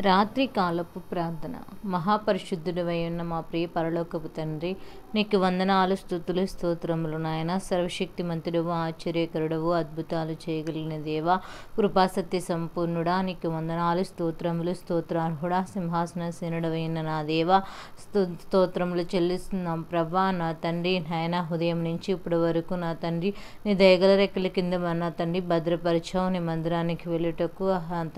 రాత్రి కాలపు ప్రార్థన. మహాపరిశుద్ధుడవై ఉన్న మా ప్రియ పరలోకపు తండ్రి, నీకు వందనాలు, స్తుతులు, స్తోత్రములు నాయన. సర్వశక్తిమంతుడవు, ఆశ్చర్యకరుడవు, అద్భుతాలు చేయగలిగిన దేవా, కృపాసత్య సంపూర్ణుడా, నీకు వందనాలు, స్తోత్రములు, స్తోత్రార్హుడా, సింహాసనసేనుడవై ఉన్న నా దేవా, స్తోత్రములు చెల్లిస్తున్నాం ప్రభా. నా తండ్రి నాయన, ఉదయం నుంచి ఇప్పటి వరకు నా తండ్రి నీ దయగల రెక్కల కింద నా తండ్రి భద్రపరిచావు. నీ మందిరానికి వెళ్ళుటకు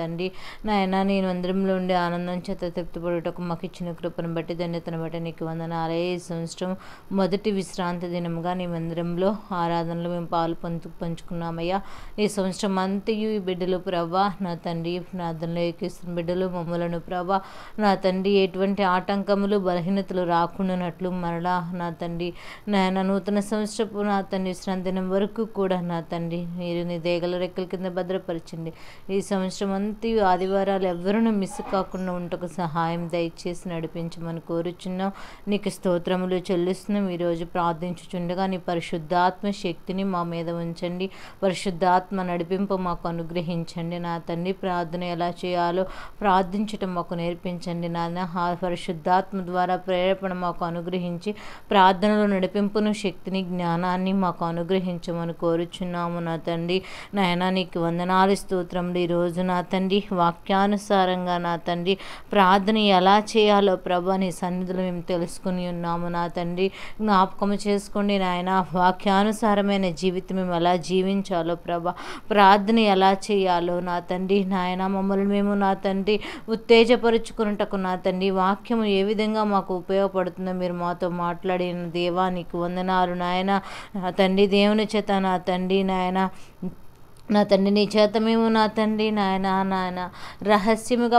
తండ్రి నాయన, నేను మందిరంలో ఉండే ఆనందం చేత తృప్తిపడుటకు మాకు ఇచ్చిన కృపను బట్టి, ధన్యతను బట్టి నీకు వందనాలే. ఈ సంవత్సరం మొదటి విశ్రాంతి దినముగా నీ మందిరంలో ఆరాధనలో మేము పాలు పంచుకున్నామయ్యా. ఈ సంవత్సరం అంతయు ఈ బిడ్డలు ప్రభా నా తండ్రి ప్రార్థనలో ఎక్కిస్తున్న బిడ్డలు మమ్మలను ప్రభా నా తండ్రి ఎటువంటి ఆటంకములు బలహీనతలు రాకుండానట్లు మరలా నా తండ్రి నాయన నూతన సంవత్సరపు నా తండ్రి విశ్రాంతి దినం వరకు కూడా నా తండ్రి మీరు నీ దేగల రెక్కల కింద భద్రపరచండి. ఈ సంవత్సరం అంతయు ఆదివారాలు ఎవరును మిస్ కాకుండా ఉంటకు సహాయం దయచేసి నడిపించమని కోరుచున్నాం. నీకు స్తోత్రములు చెల్లిస్తున్నాం. ఈరోజు ప్రార్థించుచుండగా నీ పరిశుద్ధాత్మ శక్తిని మా మీద ఉంచండి. పరిశుద్ధాత్మ నడిపింపు మాకు అనుగ్రహించండి. నా తండ్రి ప్రార్థన ఎలా చేయాలో ప్రార్థించటం మాకు నేర్పించండి. నాన్న పరిశుద్ధాత్మ ద్వారా ప్రేరేపణ మాకు అనుగ్రహించి ప్రార్థనలో నడిపింపును, శక్తిని, జ్ఞానాన్ని మాకు అనుగ్రహించమని కోరుచున్నాము. నా తండ్రి నాయన నీకు వందనాలు, స్తోత్రములు. ఈరోజు నా తండ్రి వాక్యానుసారంగా నా తండ్రి ప్రార్థన ఎలా చేయాలో ప్రభా నీ సన్నిధిలో మేము తెలుసుకుని ఉన్నాము. నా తండ్రి జ్ఞాపకము చేసుకోండి నాయన. వాక్యానుసారమైన జీవితం మేము ఎలా జీవించాలో ప్రభా, ప్రార్థన ఎలా చేయాలో నా తండ్రి నాయన మమ్మల్ని మేము నా తండ్రి ఉత్తేజపరుచుకున్నటకు నా తండ్రి వాక్యము ఏ విధంగా మాకు ఉపయోగపడుతుందో మీరు మాతో మాట్లాడిన దేవా నీకు వందనాలు నాయన. నా తండ్రి దేవుని చేత నా తండ్రి నాయన నా తండ్రి నీ చేత మేము నా తండ్రి నాయన రహస్యముగా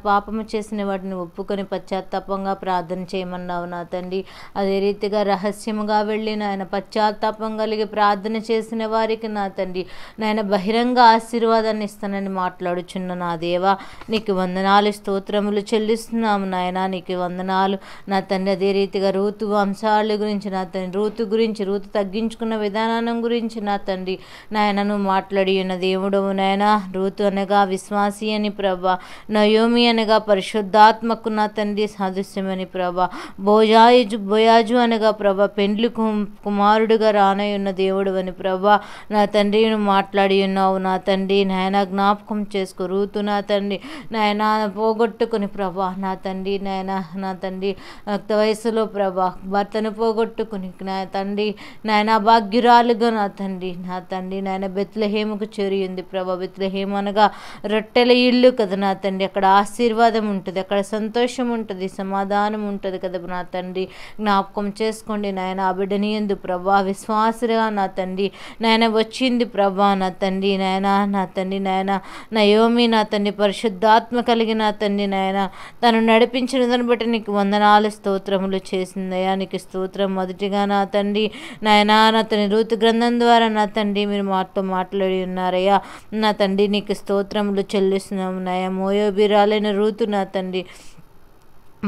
పాపము చేసిన వాటిని ఒప్పుకొని పశ్చాత్తాపంగా ప్రార్థన చేయమన్నావు నా తండ్రి. అదే రీతిగా రహస్యముగా వెళ్ళి నాయన పశ్చాత్తాపం కలిగి ప్రార్థన చేసిన వారికి నా తండ్రి నాయన బహిరంగ ఆశీర్వాదాన్ని ఇస్తానని మాట్లాడుచున్న నా దేవా నీకు వందనాలు, స్తోత్రములు చెల్లిస్తున్నాము నాయన. నీకు వందనాలు నా తండ్రి. అదే రీతిగా రూతు వంశాల గురించి నా తండ్రి, రూతు తగ్గించుకున్న విధానం గురించి నా తండ్రి నాయనను మాట్లాడి ఉన్న దేవుడవు నాయన. రూతు అనగా విశ్వాసి అని ప్రభా, నయోమి అనగా పరిశుద్ధాత్మకు నా తండ్రి సాదృశ్యమని ప్రభా, బోయాజు అనగా ప్రభా పెండ్లి కుమారుడుగా రానయ్యున్న దేవుడు అని ప్రభా నా తండ్రిని మాట్లాడి ఉన్నావు నా తండ్రి నాయన. జ్ఞాపకం చేసుకో రూతు నా తండ్రి నాయన పోగొట్టుకుని ప్రభా నా తండ్రి నాయన నా తండ్రి వయసులో ప్రభా భర్తను పోగొట్టుకుని నా తండ్రి నాయన భాగ్యురాలుగా నా తండ్రి నాయన బెత్లెహేముకు చేరియుంది ప్రభా. బెత్లెహేం అనగా రొట్టెల ఇల్లు కదా నా తండ్రి. అక్కడ ఆశీర్వాదం ఉంటుంది, అక్కడ సంతోషం ఉంటుంది, సమాధానం ఉంటుంది కదా నా తండ్రి. జ్ఞాపకం చేసుకోండి నాయన. ఆ బిడ్డని ఎందు ప్రభా విశ్వాసుగా నా తండ్రి నాయన వచ్చింది ప్రభా నా తండ్రి నాయన. నా తండ్రి నాయన నయోమి నా తండ్రి పరిశుద్ధాత్మ కలిగి నా తండ్రి నాయన తను నడిపించిన దాన్ని బట్టి నీకు వందనాలు, స్తోత్రములు చేసిందయ్యా. నీకు స్తోత్రం. మొదటిగా నా తండ్రి నాయన నా తండ్రి రూతు గ్రంథం ద్వారా నా తండ్రి మీరు మాతో మాట్లాడి ఉన్నారయ్యా. నా తండ్రి నీకు స్తోత్రములు చెల్లిస్తున్నాము నాయ. మోయాబీరాలైన రూతు నా తండ్రి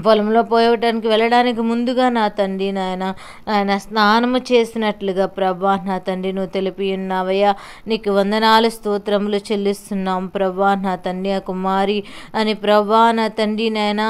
పొలంలో పోయటానికి వెళ్ళడానికి ముందుగా నా తండ్రి నాయన స్నానము చేసినట్లుగా ప్రభా నా తండ్రి నువ్వు తెలిపి ఉన్నావయ్యా. నీకు వందనాలు, స్తోత్రములు చెల్లిస్తున్నాం ప్రభా. నా తండ్రి ఆ కుమారి అని ప్రభా నా తండ్రి నాయన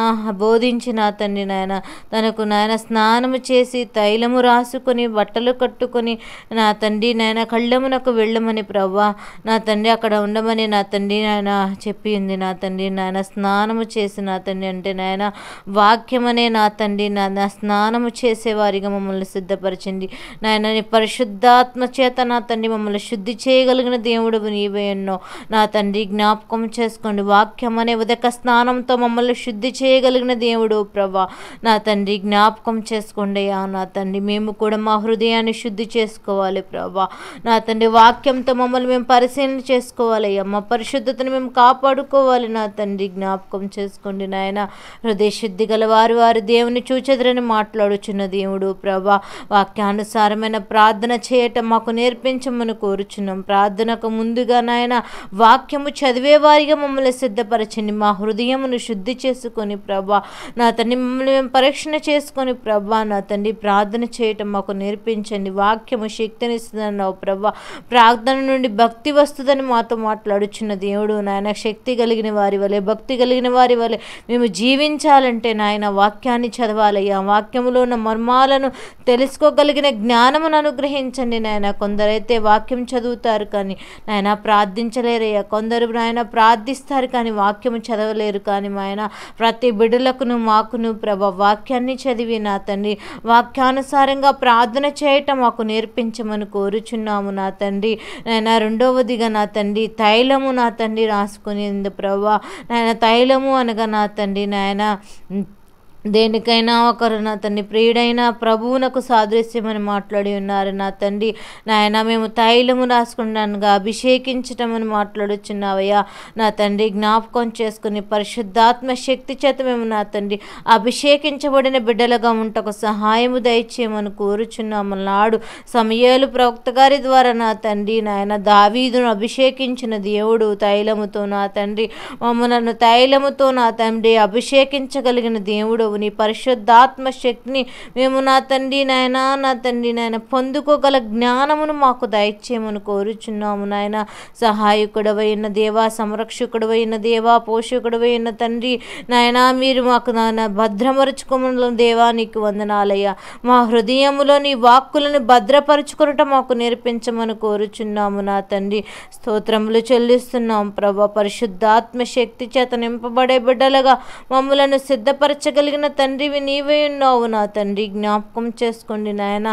బోధించి నా తండ్రి నాయన తనకు నాయన స్నానము చేసి తైలము రాసుకొని బట్టలు కట్టుకొని నా తండ్రి నాయన కళ్ళమునకు వెళ్ళమని ప్రభా నా తండ్రి అక్కడ ఉండమని నా తండ్రి నాయన చెప్పింది నా తండ్రి నాయన. స్నానము చేసి నా తండ్రి అంటే నాయన వాక్యమనే నా తండ్రి నా స్నానము చేసేవారిగా మమ్మల్ని సిద్ధపరచండి నాయన. నీ పరిశుద్ధాత్మ చేత నా తండ్రి మమ్మల్ని శుద్ధి చేయగలిగిన దేవుడు నీవే ఎన్నో నా తండ్రి. జ్ఞాపకం చేసుకోండి. వాక్యం అనే ఉదక స్నానంతో మమ్మల్ని శుద్ధి చేయగలిగిన దేవుడు ప్రభా నా తండ్రి. జ్ఞాపకం చేసుకోండి అయ్యా నా తండ్రి. మేము కూడా మా హృదయాన్ని శుద్ధి చేసుకోవాలి ప్రభా నా తండ్రి. వాక్యంతో మమ్మల్ని మేము పరిశీలన చేసుకోవాలి అయ్యా. మా పరిశుద్ధతను మేము కాపాడుకోవాలి నా తండ్రి. జ్ఞాపకం చేసుకోండి నాయన. హృదయ శుద్ధి బుద్ధి గల వారు దేవుని చూచెదరని మాట్లాడుచున్న దేవుడు ప్రభా, వాక్యానుసారమైన ప్రార్థన చేయటం మాకు నేర్పించమని కోరుచున్నాం. ప్రార్థనకు ముందుగా నాయన వాక్యము చదివే వారిగా మమ్మల్ని సిద్ధపరచండి. మా హృదయమును శుద్ధి చేసుకొని ప్రభా నా తండ్రి మమ్మల్ని మేము పరీక్షణ చేసుకొని ప్రభా నా తండ్రి ప్రార్థన చేయటం మాకు నేర్పించండి. వాక్యము శక్తినిస్తుందన్నావు ప్రభా, ప్రార్థన నుండి భక్తి వస్తుందని మాతో మాట్లాడుచున్న దేవుడు నాయన, శక్తి కలిగిన వారి వలె భక్తి కలిగిన వారి వలె మేము జీవించాలంటే నాయన వాక్యాన్ని చదవాలయ్యా. వాక్యములో ఉన్న మర్మాలను తెలుసుకోగలిగిన జ్ఞానమును అనుగ్రహించండి నాయన. కొందరైతే వాక్యం చదువుతారు కానీ నాయన ప్రార్థించలేరయ్యా. కొందరు నాయన ప్రార్థిస్తారు కానీ వాక్యము చదవలేరు. కానీ నాయన ప్రతి బిడ్డలకును మాకును ప్రభా వాక్యాన్ని చదివి నా తండ్రి వాక్యానుసారంగా ప్రార్థన చేయటం మాకు నేర్పించమని కోరుచున్నాము నా తండ్రి. నాయన రెండవదిగా నా తండ్రి తైలము నా తండ్రి రాసుకునేందు ప్రభా నాయన. తైలము అనగా నా తండ్రి నాయన దేనికైనా ఒకరు నా తండ్రి ప్రియుడైన ప్రభువునకు సాదృశ్యమని మాట్లాడి ఉన్నారు నా తండ్రి నాయన. మేము తైలము రాసుకున్నానుగా అభిషేకించటం అని మాట్లాడుచున్నావయ్యా నా తండ్రి. జ్ఞాపకం చేసుకుని పరిశుద్ధాత్మ శక్తి చేత మేము నా తండ్రి అభిషేకించబడిన బిడ్డలుగా ఉంటకు సహాయము దయచేయమని కోరుచున్నాము. నాడు సమూయేలు ప్రవక్త గారి ద్వారా నా తండ్రి నాయన దావీదును అభిషేకించిన దేవుడు తైలముతో నా తండ్రి మమ్మలను తైలముతో నా తండ్రి అభిషేకించగలిగిన దేవుడు. నీ పరిశుద్ధాత్మ శక్తిని మేము నా తండ్రి నాయన పొందుకోగల జ్ఞానమును మాకు దయచేయమని కోరుచున్నాము నాయన. సహాయకుడవైన దేవా, సంరక్షకుడవైన దేవా, పోషకుడవైన తండ్రి నాయన మీరు మాకు నాయన భద్రపరుచుకోమని దేవా నీకు వందనాలయ్యా. మా హృదయములో నీ వాక్కులను భద్రపరుచుకునటం మాకు నేర్పించమని కోరుచున్నాము నా తండ్రి. స్తోత్రములు చెల్లిస్తున్నాం ప్రభా. పరిశుద్ధాత్మ శక్తి చేత నింపబడే బిడ్డలుగా మమ్మలను సిద్ధపరచగలిగిన తండ్రివి నీవే ఉన్నావు నా తండ్రి. జ్ఞాపకం చేసుకోండి నాయన.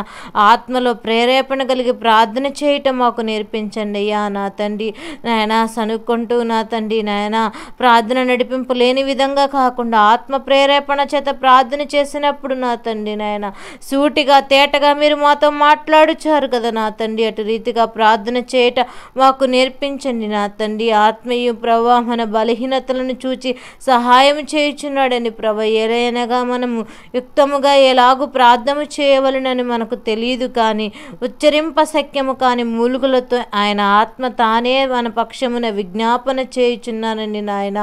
ఆత్మలో ప్రేరేపణ కలిగి ప్రార్థన చేయటం మాకు నేర్పించండి అయ్యా నా తండ్రి నాయన. సనుక్కుంటూ నా తండ్రి నాయన ప్రార్థన నడిపింపు లేని విధంగా కాకుండా ఆత్మ ప్రేరేపణ చేత ప్రార్థన చేసినప్పుడు నా తండ్రి నాయన సూటిగా తేటగా మీరు మాతో మాట్లాడుచారు కదా నా తండ్రి. అటు రీతిగా ప్రార్థన చేయట మాకు నేర్పించండి నా తండ్రి. ఆత్మీయ ప్రభా మన బలహీనతలను చూచి సహాయం చేయుచున్నాడని ప్రభా. ఏలైనగా మనము యుక్తముగా ఎలాగూ ప్రార్థన చేయవలనని మనకు తెలియదు కానీ ఉచ్చరింప సఖ్యము కాని మూలుగులతో ఆయన ఆత్మ తానే మన పక్షమున విజ్ఞాపన చేయుచున్నానని నాయన.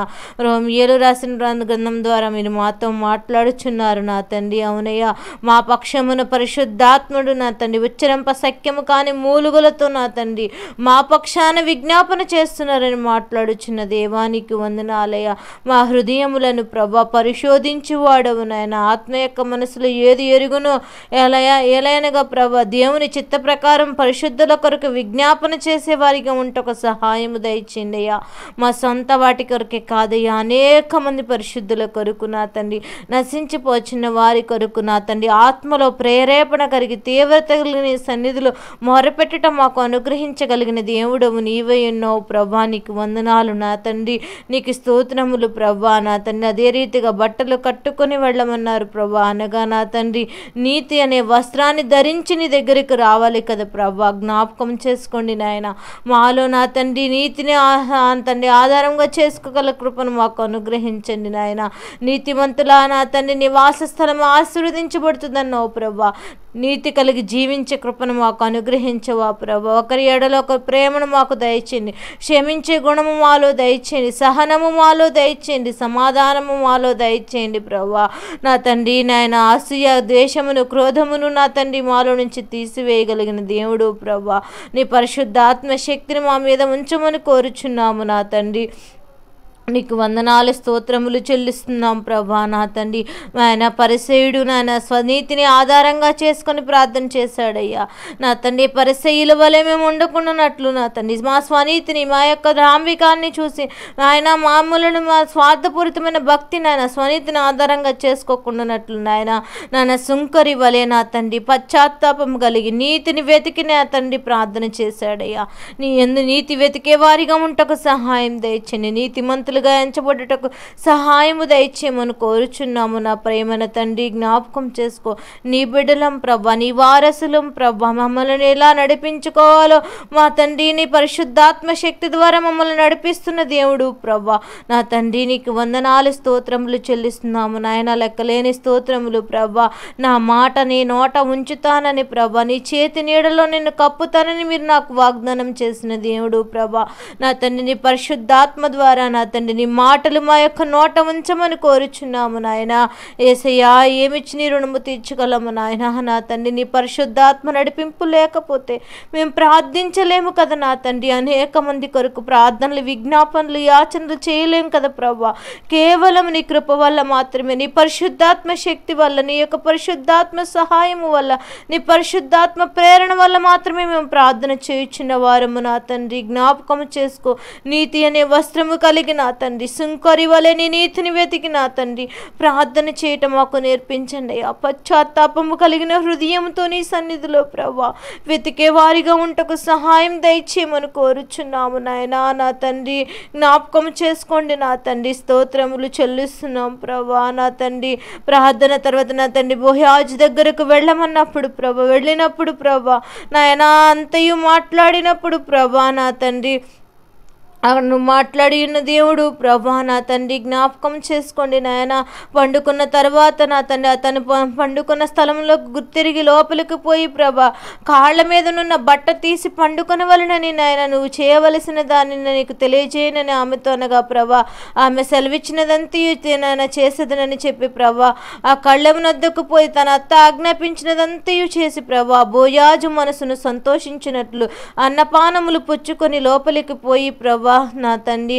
రోమియోలు రాసిన గ్రంథం ద్వారా మీరు మాతో మాట్లాడుచున్నారు నా తండ్రి. అవునయ్యా, మా పక్షమున పరిశుద్ధాత్ముడు నా తండ్రి ఉచ్చరింప సఖ్యము కాని మూలుగులతో నా తండ్రి మా పక్షాన విజ్ఞాపన చేస్తున్నారని మాట్లాడుచున్న దేవానికి వందనాలయ్యా. మా హృదయములను ప్రభా పరిశోధించి వాడవు నాయన. ఆత్మ యొక్క మనసులో ఏది ఎరుగునో ఎలయనగా ప్రభా దేవుని చిత్త ప్రకారం పరిశుద్ధుల కొరకు విజ్ఞాపన చేసే వారిగా ఉంటకు సహాయము దయచేయండి అయ్యా. మా సొంత వాటి కొరకే కాదయ్యా, అనేక మంది పరిశుద్ధుల కొరకు నా తండ్రి నశించిపోచిన వారి కొరకు నా తండ్రి ఆత్మలో ప్రేరేపణ కలిగి తీవ్రత కలిగిన సన్నిధిలో మొరపెట్టడం మాకు అనుగ్రహించగలిగిన దేవుడవు నీవై ఉన్నావు ప్రభా. నీకు వందనాలు నా తండ్రి. నీకు స్తోత్రములు ప్రభా నా తండ్రి. అదే రీతిగా బట్టలు కట్టుకొని వెళ్ళమన్నారు ప్రభా. అనగా నా తండ్రి నీతి అనే వస్త్రాన్ని ధరించి నీ దగ్గరికి రావాలి కదా ప్రభా. జ్ఞాపకం చేసుకోండి నాయన. మాలో నా తండ్రి నీతిని తండ్రి ఆధారంగా చేసుకోగల కృపను మాకు అనుగ్రహించండి నాయన. నీతిమంతుల నా తండ్రి నివాస స్థలం ఆశీర్వదించబడుతుందన్నావు ప్రభా. నీతి కలిగి జీవించే కృపను మాకు అనుగ్రహించవా ప్రభా. ఒకరి ఎడలో ఒక ప్రేమను మాకు దయచేయండి. క్షమించే గుణము మాలో దయచేయండి. సహనము మాలో దయచేయండి. సమాధానము మాలో దయచేయండి ప్రభా. నా తండ్రి నాయన అసూయ ద్వేషమును క్రోధమును నా తండ్రి మాలో నుంచి తీసివేయగలిగిన దేవుడు ప్రభా. నీ పరిశుద్ధాత్మ శక్తిని మా మీద ఉంచమని కోరుచున్నాము నా తండ్రి. నీకు వందనాలు స్తోత్రములు చెల్లిస్తున్నాం ప్రభా నా తండ్రి. ఆయన పరిసయుడు నాయన స్వనీతిని ఆధారంగా చేసుకొని ప్రార్థన చేశాడయ్యా నా తండ్రి. పరిసయుల వలె మేము ఉండకుండానట్లు నా తండ్రి మా స్వనీతిని మా యొక్క ధాంబికాన్ని చూసి ఆయన మామూలను మా స్వార్థపూరితమైన భక్తి నాయన స్వనీతిని ఆధారంగా చేసుకోకుండానట్లు నాయన సుంకరి వలె నా తండ్రి పశ్చాత్తాపం కలిగి నీతిని వెతికి నా తండ్రి ప్రార్థన చేశాడయ్యా. నీ ఎందు నీతి వెతికే వారిగా ఉంటకు సహాయం దయచండి. నీతిమంతులు బిడ్డలుగా ఎంచబడుటకు సహాయము దయచేయమని కోరుచున్నాము. నా ప్రేమన తండ్రి జ్ఞాపకం చేసుకో. నీ బిడ్డలం ప్రభా, నీ వారసులం ప్రభా, మమ్మల్ని ఎలా నడిపించుకోవాలో మా తండ్రి నీ పరిశుద్ధాత్మ శక్తి ద్వారా మమ్మల్ని నడిపిస్తున్న దేవుడు ప్రభా. నా తండ్రి నీకు వందనాలు స్తోత్రములు చెల్లిస్తున్నాము నాయన. లెక్కలేని స్తోత్రములు ప్రభా. నా మాట నీ నోట ఉంచుతానని ప్రభా, నీ చేతి నీడలో నిన్ను కప్పుతానని మీరు నాకు వాగ్దానం చేసిన దేవుడు ప్రభా. నా తండ్రి నీ పరిశుద్ధాత్మ ద్వారా నా తండ్రి నీ మాటలు మా యొక్క నోట ఉంచమని కోరుచున్నాము నాయన. యేసయ్యా ఏమిచ్చి నీ రుణము తీర్చగలము నాయన. నా తండ్రి నీ పరిశుద్ధాత్మ నడిపింపు లేకపోతే మేము ప్రార్థించలేము కదా నా తండ్రి. అనేక మంది కొరకు ప్రార్థనలు, విజ్ఞాపనలు, యాచనలు చేయలేము కదా ప్రభా. కేవలం నీ కృప వల్ల మాత్రమే, నీ పరిశుద్ధాత్మ శక్తి వల్ల, నీ యొక్క పరిశుద్ధాత్మ సహాయము వల్ల, నీ పరిశుద్ధాత్మ ప్రేరణ వల్ల మాత్రమే మేము ప్రార్థన చేయుచున్న వారము నా తండ్రి. జ్ఞాపకం చేసుకో. నీతి అనే వస్త్రము కలిగి నా తండ్రి, సుంకరి వలె నీ నీతిని వెతికి నా తండ్రి ప్రార్థన చేయటం మాకు నేర్పించండి అయ్యా. పశ్చాత్తాపము కలిగిన హృదయంతో నీ సన్నిధిలో ప్రభా వెతికే వారిగా ఉంటకు సహాయం దయచేయమని కోరుచున్నాము నాయనా. నా తండ్రి జ్ఞాపకం చేసుకోండి నా తండ్రి. స్తోత్రములు చెల్లిస్తున్నాం ప్రభా. నా తండ్రి ప్రార్థన తర్వాత నా తండ్రి బోయాజు దగ్గరకు వెళ్ళమన్నప్పుడు ప్రభా, వెళ్ళినప్పుడు ప్రభా నాయనా అంతయు మాట్లాడినప్పుడు ప్రభా నా తండ్రి నువ్వు మాట్లాడి ఉన్న దేవుడు ప్రభా. నా తండ్రి జ్ఞాపకం చేసుకోండి నాయన. పండుకున్న తర్వాత నా తండ్రి అతను పండుకున్న స్థలంలో గుర్తిరిగి లోపలికి పోయి ప్రభా కాళ్ళ మీదనున్న బట్ట తీసి పండుకొనవలనని నాయన నువ్వు చేయవలసిన దానిని నీకు తెలియజేయనని ఆమెతో అనగా ప్రభా ఆమె సెలవిచ్చినదంతయు నాయన చేసేదనని చెప్పి ప్రభా ఆ కళ్ళమునద్దకు పోయి తన అత్త ఆజ్ఞాపించినదంతయు చేసి ప్రభా బోయాజు మనసును సంతోషించినట్లు అన్నపానములు పుచ్చుకొని లోపలికి పోయి ప్రభా నా తండ్రి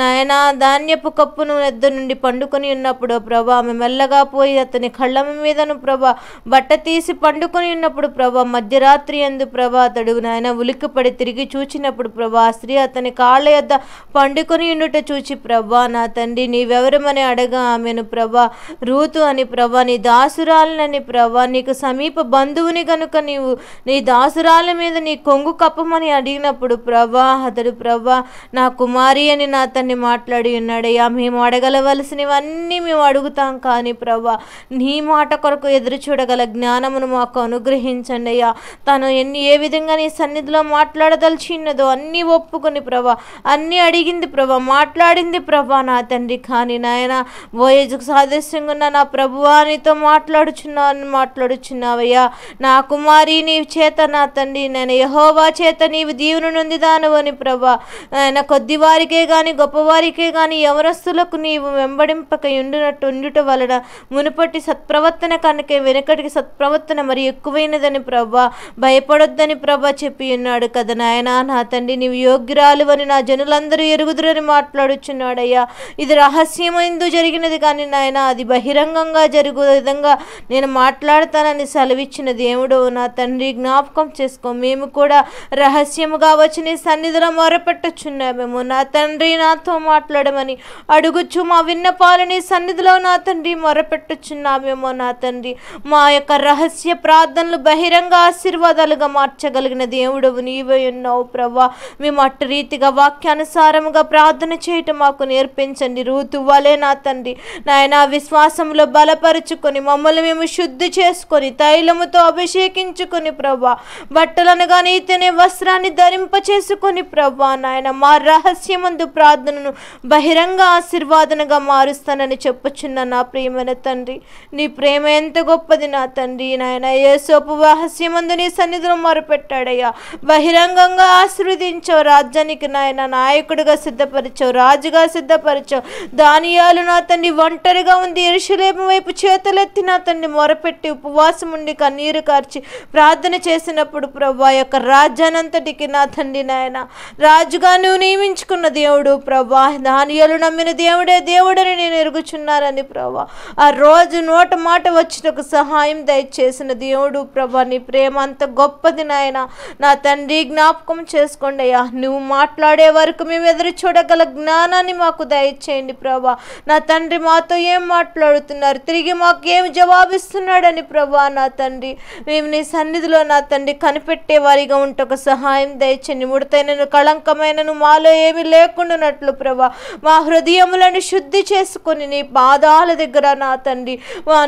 నాయన ధాన్యపు కప్పును ఎద్దు నుండి పండుకొని ఉన్నప్పుడు ప్రభా ఆమె మెల్లగా పోయి అతని కళ్ళ మీదను ప్రభా బట్ట తీసి పండుకొని ఉన్నప్పుడు ప్రభా మధ్యరాత్రి యందు ప్రభా అతడు నాయన ఉలిక్కిపడి తిరిగి చూచినప్పుడు ప్రభా స్త్రీ అతని కాళ్ళ యొద్ద పండుకొని ఉండుట చూచి ప్రభా నా తండ్రి నీవెవరమని అడగా ఆమెను ప్రభా రూతు అని ప్రభా నీ దాసురాలనని ప్రభా నీకు సమీప బంధువుని గనుక నీవు నీ దాసురాల మీద నీ కొంగు కప్పమని అడిగినప్పుడు ప్రభా అతడు ప్రభా నా కుమారి అని నా తండ్రి మాట్లాడి ఉన్నాడయ్యా. మేము అడగలవలసినవన్నీ మేము అడుగుతాం కానీ ప్రభా నీ మాట కొరకు ఎదురు చూడగల జ్ఞానమును మాకు అనుగ్రహించండి అయ్యా. తను ఏ విధంగా నీ సన్నిధిలో మాట్లాడదలిచిన్నదో అన్నీ ఒప్పుకొని ప్రభా అన్నీ అడిగింది ప్రభా మాట్లాడింది ప్రభా నా తండ్రి. కానీ నాయన వయసుకు సాదృశ్యంగా ఉన్న నా ప్రభువా నీతో మాట్లాడుచున్నావయ్యా. నా కుమారి నీ చేత నా తండ్రి నేను యెహోవా చేత నీవు దీవెన నొందిదాను అని ప్రభా ఆయన కొద్ది వారికే కానీ గొప్పవారికే కానీ యవనస్తులకు నీవు వెంబడింపక ఉండుట వలన మునుపటి సత్ప్రవర్తన కనుక వెనుకటికి సత్ప్రవర్తన మరి ఎక్కువైనదని ప్రభా భయపడొద్దని ప్రభా చెప్పి ఉన్నాడు కదా నాయన. నా తండ్రి నీవు యోగ్యురాలు అని నా జనులందరూ ఎరుగుదురని మాట్లాడుచున్నాడయ్యా. ఇది రహస్యమైందు జరిగినది కానీ నాయన అది బహిరంగంగా జరుగు విధంగా నేను మాట్లాడతానని సెలవిచ్చిన దేవుడు నా తండ్రి జ్ఞాపకం చేసుకో. మేము కూడా రహస్యముగా వచ్చి నీ సన్నిధిలో మొరపెట్టుచున్నామేమో నా తండ్రి నాతో మాట్లాడమని అడుగుచు మా విన్నపాలని సన్నిధిలో నా తండ్రి మొరపెట్టుచున్నామేమో నా తండ్రి. మా యొక్క రహస్య ప్రార్థనలు బహిరంగ ఆశీర్వాదాలుగా మార్చగలిగిన దేవుడవు నీవే ఉన్నావు ప్రభా. మేము అటు రీతిగా వాక్యానుసారముగా ప్రార్థన చేయటం మాకు నేర్పించండి. రూతు వలె నా తండ్రి నాయన విశ్వాసంలో బలపరుచుకొని మమ్మల్ని మేము శుద్ధి చేసుకొని తైలముతో అభిషేకించుకొని ప్రభా బట్టలను కానీ ఇతనే వస్త్రాన్ని ధరింప చేసుకొని ప్రభా నాయన మా రహస్యమందు ప్రార్థనను బహిరంగ ఆశీర్వాదనగా మారుస్తానని చెప్పుచున్న నా ప్రియమైన తండ్రి నీ ప్రేమ ఎంత గొప్పది నా తండ్రి. నాయన యేసోపు రహస్యమందు నీ సన్నిధిలో మొరపెట్టాడయ్యా. బహిరంగంగా ఆశీర్వదించావు. రాజ్యానికి నాయన నాయకుడిగా సిద్ధపరిచావు, రాజుగా సిద్ధపరిచావు. దానియాలు నా తండ్రి ఒంటరిగా ఉంది యెరూషలేము వైపు చేతులెత్తి నా తండ్రి మొరపెట్టి ఉపవాసం ఉండి కన్నీరు కార్చి ప్రార్థన చేసినప్పుడు ప్రభా యొక్క రాజ్యానంతటికి నా తండ్రి నాయన రాజుగా నువ్వు నియమించుకున్న దేవుడు ప్రభా. దానియాలు నమ్మిన దేవుడని నేను ఎరుగుచున్నానని ప్రభా ఆ రోజు నోట మాట వచ్చినకు సహాయం దయచేసిన దేవుడు ప్రభా. నీ ప్రేమ అంత గొప్పది నాయన. నా తండ్రి జ్ఞాపకం చేసుకోండి అయ్యా. నువ్వు మాట్లాడే వరకు మేము ఎదురు చూడగల జ్ఞానాన్ని మాకు దయచేయండి ప్రభా. నా తండ్రి మాతో ఏం మాట్లాడుతున్నారు, తిరిగి మాకు ఏం జవాబిస్తున్నాడని ప్రభా నా తండ్రి మేము నీ సన్నిధిలో నా తండ్రి కనిపెట్టే వారిగా ఉంటకు సహాయం దయచేయండి. ముడతైన కళంకమైన నాయనను మాలో ఏమి లేకుండానట్లు ప్రభా మా హృదయములను శుద్ధి చేసుకొని నీ పాదాల దగ్గర నా తండ్రి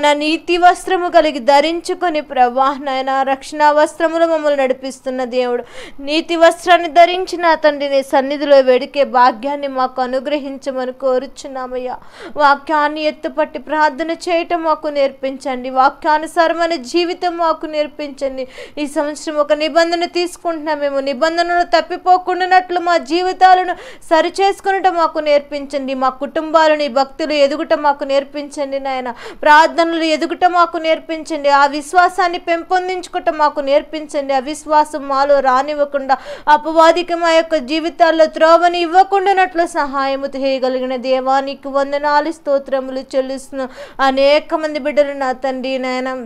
నా నీతి వస్త్రము కలిగి ధరించుకొని ప్రభా నాయన రక్షణ వస్త్రములు మమ్మల్ని నడిపిస్తున్న దేవుడు, నీతి వస్త్రాన్ని ధరించి నా తండ్రి నీ సన్నిధిలో వెడికే భాగ్యాన్ని మాకు అనుగ్రహించమని కోరుచున్నామయ్యా. వాక్యాన్ని ఎత్తుపట్టి ప్రార్థన చేయటం మాకు నేర్పించండి, వాక్యానుసారమైన జీవితం మాకు నేర్పించండి. ఈ సంవత్సరం ఒక నిబంధన తీసుకుంటున్నాం, మేము నిబంధనలు తప్పిపోకుండానట్లు మా జీవితాలను సరిచేసుకునటం మాకు నేర్పించండి. మా కుటుంబాలను భక్తులు ఎదుగుట మాకు నేర్పించండి నాయన, ప్రార్థనలు ఎదుగుట మాకు నేర్పించండి. ఆ విశ్వాసాన్ని పెంపొందించుకోవటం మాకు నేర్పించండి. ఆ విశ్వాసం మాలో రానివ్వకుండా అపవాదికి మా యొక్క జీవితాల్లో త్రోవని ఇవ్వకుండానట్లు సహాయము చేయగలిగిన దేవానికి వందనాలు స్తోత్రములు చెల్లిస్తున్నాం. అనేక మంది బిడ్డలు నా తండ్రి నాయన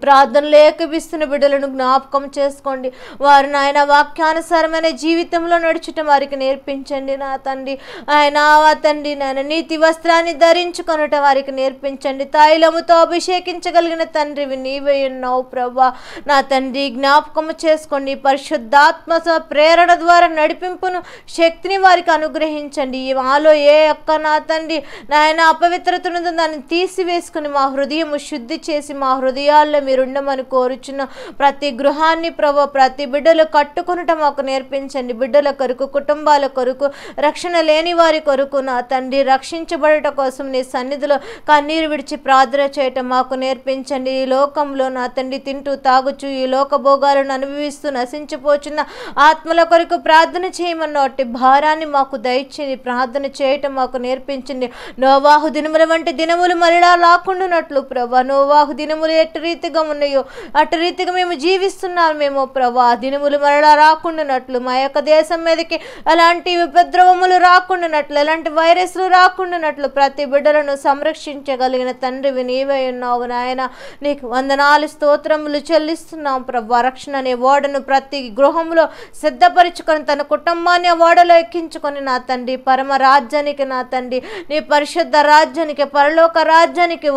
ప్రార్థనలు ఏకీపిస్తున్న బిడ్డలను జ్ఞాపకం చేసుకోండి. వారు నాయన వాక్యానుసారమైన జీవితంలో నడుచుట వారికి నేర్పించండి నా తండ్రి. ఆయన తండ్రి నాయన నీతి వస్త్రాన్ని ధరించుకొనుట వారికి నేర్పించండి. తైలముతో అభిషేకించగలిగిన తండ్రివి నీవే ఉన్నావు ప్రభా నా తండ్రి. జ్ఞాపకము చేసుకోండి, పరిశుద్ధాత్మ ప్రేరణ ద్వారా నడిపింపును శక్తిని వారికి అనుగ్రహించండి. మాలో ఏ ఒక్క నా తండ్రి నాయన అపవిత్రతను దాన్ని తీసివేసుకుని మా హృదయము శుద్ధి చేసి మా హృదయాల్లో మీరుండమని కోరుచున్న ప్రతి గృహాన్ని ప్రభు ప్రతి బిడ్డలు కట్టుకొనటం మాకు నేర్పించండి. బిడ్డల కొరకు, కుటుంబాల కొరకు, రక్షణ లేని వారి కొరకు నా తండ్రి రక్షించబడట కోసం నీ సన్నిధిలో కన్నీరు విడిచి ప్రార్థన చేయటం మాకు నేర్పించండి. ఈ లోకంలో నా తండ్రి తింటూ తాగుచు ఈ లోక భోగాలను అనుభవిస్తూ నశించిపోచున్న ఆత్మల కొరకు ప్రార్థన చేయమన్న వాటి భారాన్ని మాకు దయచేసి ప్రార్థన చేయటం మాకు నేర్పించండి. నోవాహు దినముల వంటి దినములు మరలా రాకుండానట్లు ప్రభా, నోవాహు దినములు ఎటు రీతిగా ఉన్నాయో అటు రీతిగా మేము జీవిస్తున్నామేమో ప్రభా, దినములు మరలా రాకుండానట్లు మా యొక్క దేశం మీదకి అలాంటి ఉపద్రవములు రాకుండానట్లు, ఎలాంటి వైరస్లు రాకుండానట్లు ప్రతి బిడ్డలను సంరక్షించగలిగిన తండ్రివి నీవే ఉన్నావు నాయన. నీకు వందనాలు స్తోత్రములు చెల్లిస్తున్నాం ప్రభా. రక్షణ అనే ఓడను ప్రతి గృహంలో సిద్ధపరుచుకొని తన కుటుంబాన్ని ఆ ఓడలో ఎక్కించుకొని నా తండ్రి పరమ రాజ్యానికి నా తండ్రి నీ పరిశుద్ధ రాజ్యానికి పరలోక రాజ్యానికి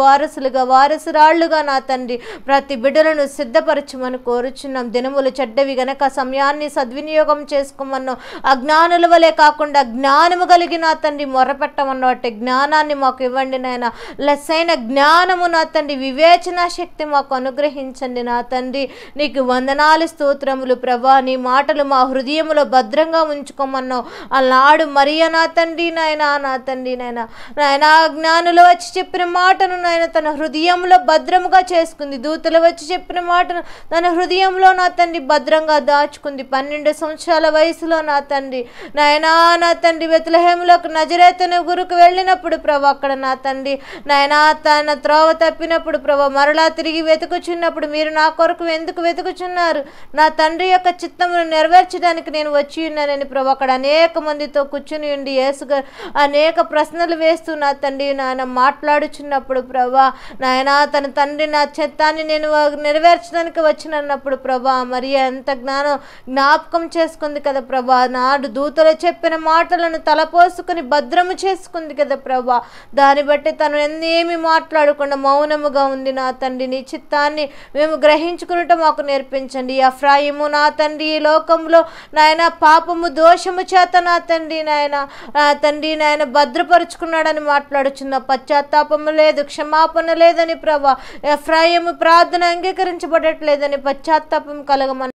వారసురాళ్లుగా నా తండ్రి ప్రతి బిడ్డలను సిద్ధపరచమని కోరుచున్నాం. దినములు చెడ్డవి గనక సమయాన్ని సద్వినియోగం చేసుకోమన్నాం. అజ్ఞానుల వలె కాకుండా జ్ఞానము కలిగి నా తండ్రి మొరపెట్టమన్న వాటి జ్ఞానాన్ని మాకు ఇవ్వండి నాయన. లెస్సైన జ్ఞానము నా తండ్రి, వివేచన శక్తి మాకు అనుగ్రహించండి నా తండ్రి. నీకు వందనాలు స్తోత్రములు ప్రభా. నీ మాటలు మా హృదయంలో భద్రంగా ఉంచుకోమన్నావు. అలాడు మరియా నా తండ్రి నాయన, నా తండ్రి నాయన నాయన జ్ఞానులు వచ్చి చెప్పిన మాటను నాయన తన హృదయంలో భద్రముగా చేసుకుంది. దూతలు వచ్చి చెప్పిన మాటను తన హృదయంలో నా తండ్రి భద్రంగా దాచుకుంది. 12 సంవత్సరాల వయసులో నా తండ్రి నాయనా నా తండ్రి బెత్లెహేములోకి నజరేతును గురుకు వెళ్ళినప్పుడు ప్రభా, అక్కడ నా తండ్రి నాయనా తన త్రోవ తప్పినప్పుడు ప్రభా మరలా తిరిగి వెతుకుచున్నప్పుడు మీరు నా కొరకు ఎందుకు వెతుకుచున్నారు, నా తండ్రి యొక్క చిత్తమును నెరవేర్చడానికి నేను వచ్చి ఉన్నానని ప్రభా అక్కడ అనేక మందితో కూర్చుని ఉండి యేసుగా అనేక ప్రశ్నలు వేస్తూ నా తండ్రి నాయన మాట్లాడుచున్నప్పుడు ప్రభా నాయనా తన తండ్రి నా చిత్తాన్ని నేను నెరవేర్చడానికి వచ్చినప్పుడు ప్రభా మరి ఎంత జ్ఞాపకం చేసుకుంది కదా ప్రభా. నాడు దూతలు చెప్పిన మాటలను తలపోసుకుని భద్రము చేసుకుంది కదా ప్రభా. దాన్ని బట్టి తను ఏమి మాట్లాడకుండా మౌనముగా ఉంది నా తండ్రి. నీ చిత్తాన్ని మేము గ్రహించుకున్నట్టు మాకు నేర్పించండి. ఎఫ్రాయిము నా తండ్రి ఈ లోకంలో నాయన పాపము దోషము చేత నా తండ్రి నాయన భద్రపరుచుకున్నాడని మాట్లాడుచున్న పశ్చాత్తాపము లేదు, క్షమాపణ లేదని ప్రభా. ఎఫ్రాయిము ప్రార్థన అంగీకరించబడట్లేదని పశ్చాత్తాపం కలగమని